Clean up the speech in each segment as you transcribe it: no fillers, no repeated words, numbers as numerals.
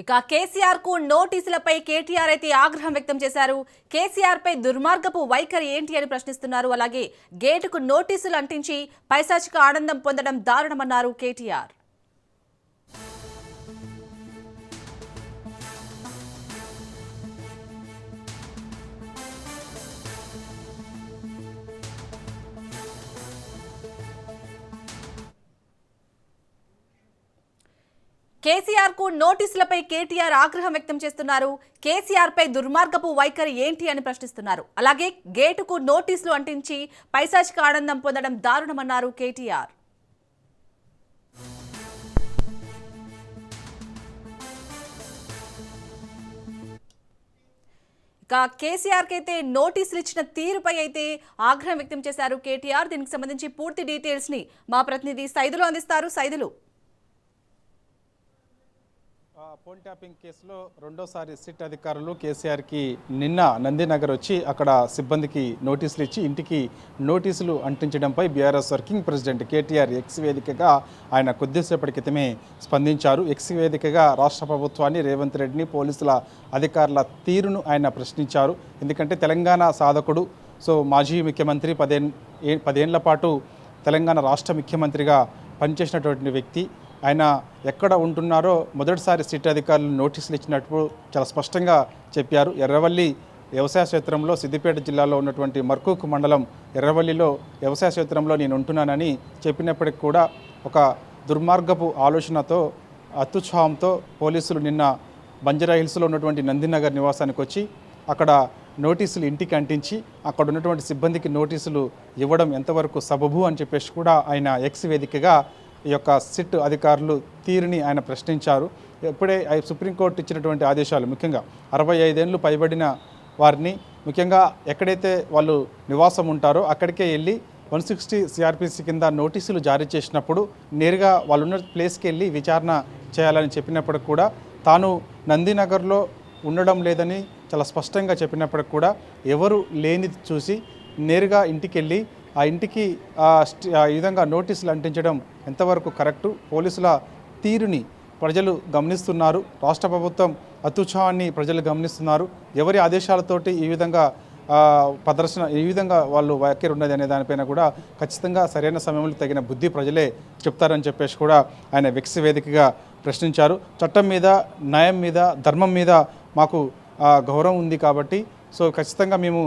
ఇక కేసీఆర్ కు నోటీసులపై కేటీఆర్ అయితే ఆగ్రహం వ్యక్తం చేశారు. కేసీఆర్ పై దుర్మార్గపు వైఖరి ఏంటి అని ప్రశ్నిస్తున్నారు. అలాగే గేటుకు నోటీసులు అంటించి పైశాచిక ఆనందం పొందడం దారుణమన్నారు కేటీఆర్. కేసీఆర్ కు నోటీసులపై కేటీఆర్ ఆగ్రహం వ్యక్తం చేస్తున్నారు. కేసీఆర్ పై దుర్మార్గపు వైఖరి ఏంటి అని ప్రశ్నిస్తున్నారు. అలాగే గేటుకు నోటీసులు అంటించి పైశాచిక ఆనందం పొందడం దారుణమన్నారు కేటీఆర్. ఇక కేసీఆర్ కి అయితే నోటీసులు ఇచ్చిన తీరుపై అయితే ఆగ్రహం వ్యక్తం చేశారు కేటీఆర్. దీనికి సంబంధించి పూర్తి డీటెయిల్స్ ని మా ప్రతినిధి సైదులు అందిస్తారు. సైదులు, ఫోన్ ట్యాపింగ్ కేసులో రెండోసారి సిట్ అధికారులు కేసీఆర్కి నిన్న నందినగర్ వచ్చి అక్కడ సిబ్బందికి నోటీసులు ఇచ్చి ఇంటికి నోటీసులు అంటించడంపై BRS working president KTR X వేదికగా ఆయన కొద్దిసేపటి క్రితమే స్పందించారు. ఎక్స్ వేదికగా రాష్ట్ర ప్రభుత్వాన్ని, రేవంత్ రెడ్డిని, పోలీసుల అధికారుల తీరును ఆయన ప్రశ్నించారు. ఎందుకంటే తెలంగాణ సాధకుడు, మాజీ ముఖ్యమంత్రి, 10 ఏళ్ల పాటు తెలంగాణ రాష్ట్ర ముఖ్యమంత్రిగా పనిచేసినటువంటి వ్యక్తి. ఆయన ఎక్కడ ఉంటున్నారో మొదటిసారి సిట్ అధికారులు నోటీసులు ఇచ్చినట్టు చాలా స్పష్టంగా చెప్పారు. ఎర్రవల్లి వ్యవసాయ క్షేత్రంలో, సిద్దిపేట జిల్లాలో ఉన్నటువంటి మర్కూక్ మండలం ఎర్రవల్లిలో వ్యవసాయ క్షేత్రంలో నేను ఉంటున్నానని చెప్పినప్పటికి కూడా ఒక దుర్మార్గపు ఆలోచనతో, అత్యుత్సాహంతో పోలీసులు నిన్న బంజారా హిల్స్లో ఉన్నటువంటి నందినగర్ నివాసానికి వచ్చి అక్కడ నోటీసులు ఇంటికి అంటించి అక్కడ ఉన్నటువంటి సిబ్బందికి నోటీసులు ఇవ్వడం ఎంతవరకు సబబు అని చెప్పేసి కూడా ఆయన ఎక్స్ వేదికగా ఈ యొక్క సిట్ అధికారులు తీరుని ఆయన ప్రశ్నించారు. ఇప్పుడే సుప్రీంకోర్టు ఇచ్చినటువంటి ఆదేశాలు, ముఖ్యంగా 65 ఏళ్ళు పైబడిన వారిని ముఖ్యంగా ఎక్కడైతే వాళ్ళు నివాసం ఉంటారో అక్కడికే వెళ్ళి 160 సిఆర్పిసి కింద నోటీసులు జారీ చేసినప్పుడు నేరుగా వాళ్ళు ఉన్న ప్లేస్కి వెళ్ళి విచారణ చేయాలని చెప్పినప్పటికి కూడా తాను నందినగర్లో ఉండడం లేదని చాలా స్పష్టంగా చెప్పినప్పటికి కూడా ఎవరు లేనిది చూసి నేరుగా ఇంటికి వెళ్ళి ఆ ఇంటికి ఈ విధంగా నోటీసులు అంటించడం ఎంతవరకు కరెక్టు? పోలీసుల తీరుని ప్రజలు గమనిస్తున్నారు. రాష్ట్ర ప్రభుత్వం అత్యుత్సాహాన్ని ప్రజలు గమనిస్తున్నారు. ఎవరి ఆదేశాలతోటి ఈ విధంగా ఈ విధంగా వాళ్ళు వ్యాఖ్యలు ఉన్నది అనే దానిపైన కూడా ఖచ్చితంగా సరైన సమయంలో తగిన బుద్ధి ప్రజలే చెప్తారని చెప్పేసి కూడా ఆయన వెక్స్ వేదికగా ప్రశ్నించారు. చట్టం మీద, న్యాయం మీద, ధర్మం మీద మాకు గౌరవం ఉంది కాబట్టి ఖచ్చితంగా మేము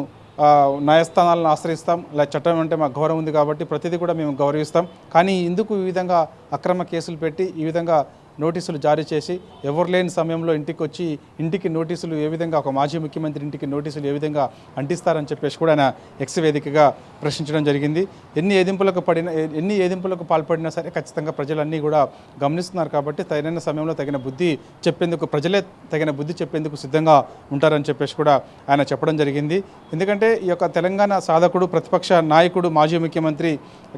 న్యాయస్థానాలను ఆశ్రయిస్తాం. చట్టం అంటే మాకు గౌరవం ఉంది కాబట్టి ప్రతిదీ కూడా మేము గౌరవిస్తాం. కానీ ఇందుకు ఈ విధంగా అక్రమ కేసులు పెట్టి ఈ విధంగా నోటీసులు జారీ చేసి ఎవరు లేని సమయంలో ఇంటికి వచ్చి ఇంటికి నోటీసులు ఏ విధంగా, ఒక మాజీ ముఖ్యమంత్రి ఇంటికి నోటీసులు ఏ విధంగా అంటిస్తారని చెప్పేసి కూడా ఆయన ఎక్స్ వేదికగా ప్రశ్నించడం జరిగింది. ఎన్ని ఏదింపులకు పాల్పడినా సరే ఖచ్చితంగా ప్రజలన్నీ కూడా గమనిస్తున్నారు కాబట్టి తగిన సమయంలో తగిన బుద్ధి చెప్పేందుకు, ప్రజలే తగిన బుద్ధి చెప్పేందుకు సిద్ధంగా ఉంటారని చెప్పేసి కూడా ఆయన చెప్పడం జరిగింది. ఎందుకంటే ఈ యొక్క తెలంగాణ సాధకుడు, ప్రతిపక్ష నాయకుడు, మాజీ ముఖ్యమంత్రి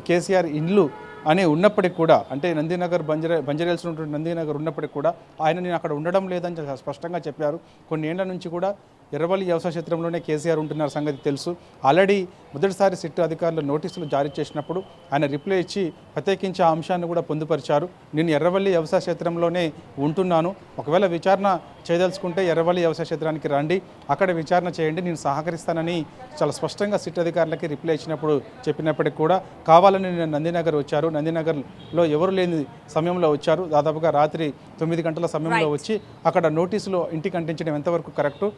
కేసీఆర్ ఇల్లు అని ఉన్నప్పటికీ కూడా, అంటే నందినగర్ బంజారాహిల్స్ ఉన్నటువంటి నందినగర్ ఉన్నప్పటికీ కూడా ఆయన నేను అక్కడ ఉండడం లేదని స్పష్టంగా చెప్పారు. కొన్ని ఏళ్ల నుంచి కూడా ఎర్రవల్లి వ్యవసాయ క్షేత్రంలోనే కేసీఆర్ ఉంటున్న సంగతి తెలుసు. ఆల్రెడీ మొదటిసారి సిట్ అధికారులు నోటీసులు జారీ చేసినప్పుడు ఆయన రిప్లై ఇచ్చి ప్రత్యేకించి ఆ అంశాన్ని కూడా పొందుపరిచారు. నేను ఎర్రవల్లి వ్యవసాయ క్షేత్రంలోనే ఉంటున్నాను, ఒకవేళ విచారణ చేయదలుచుకుంటే ఎర్రవల్లి వ్యవసాయ క్షేత్రానికి రండి, అక్కడ విచారణ చేయండి, నేను సహకరిస్తానని చాలా స్పష్టంగా సిట్ అధికారులకి రిప్లై ఇచ్చినప్పుడు చెప్పినప్పటికీ కూడా కావాలని నేను నందినగర్ వచ్చారు, నందినగర్లో ఎవరు లేని సమయంలో వచ్చారు, దాదాపుగా రాత్రి 9 గంటల సమయంలో వచ్చి అక్కడ నోటీసులు ఇంటికి అంటించడం ఎంతవరకు కరెక్టు?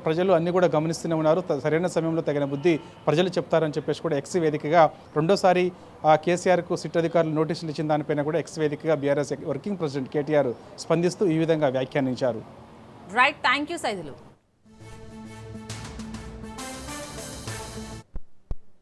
ప్రజలు అన్ని కూడా గమనిస్తూనే ఉన్నారు. సరైన సమయంలో తగిన బుద్ధి ప్రజలు చెప్తారని చెప్పేసి కూడా ఎక్స్ వేదికగా రెండోసారి కేసీఆర్కు సిట్ అధికారులు నోటీసులు ఇచ్చిన దానిపైన కూడా ఎక్స్ వేదికగా బీఆర్ఎస్ వర్కింగ్ ప్రెసిడెంట్ కేటీఆర్ స్పందిస్తూ ఈ విధంగా వ్యాఖ్యానించారు. Right, thank you Saidulu.